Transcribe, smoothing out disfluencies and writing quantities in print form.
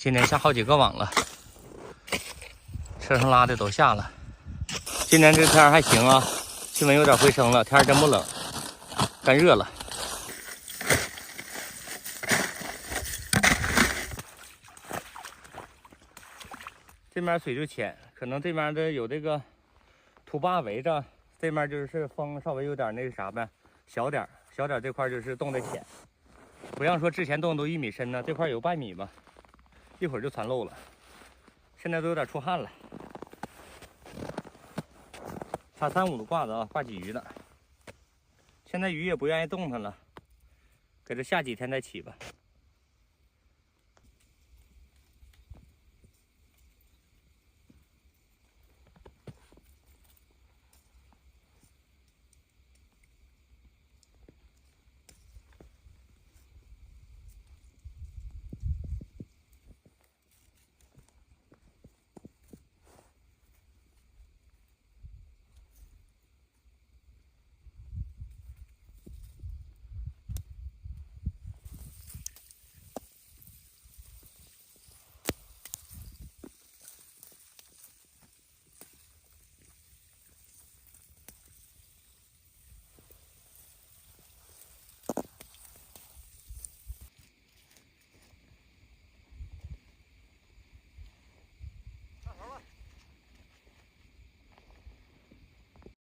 今天下好几个网了，车上拉的都下了。今天这天还行啊，气温有点回升了，天真不冷，干热了。这面水就浅，可能这边的有这个土坝围着，这面就是风稍微有点那个啥呗，小点这块就是洞的浅。不像说之前洞都1米深呢，这块有半米吧，一会儿就全漏了。现在都有点出汗了。插3、5的挂子啊，挂鲫鱼的。现在鱼也不愿意动弹了，给这下几天再起吧。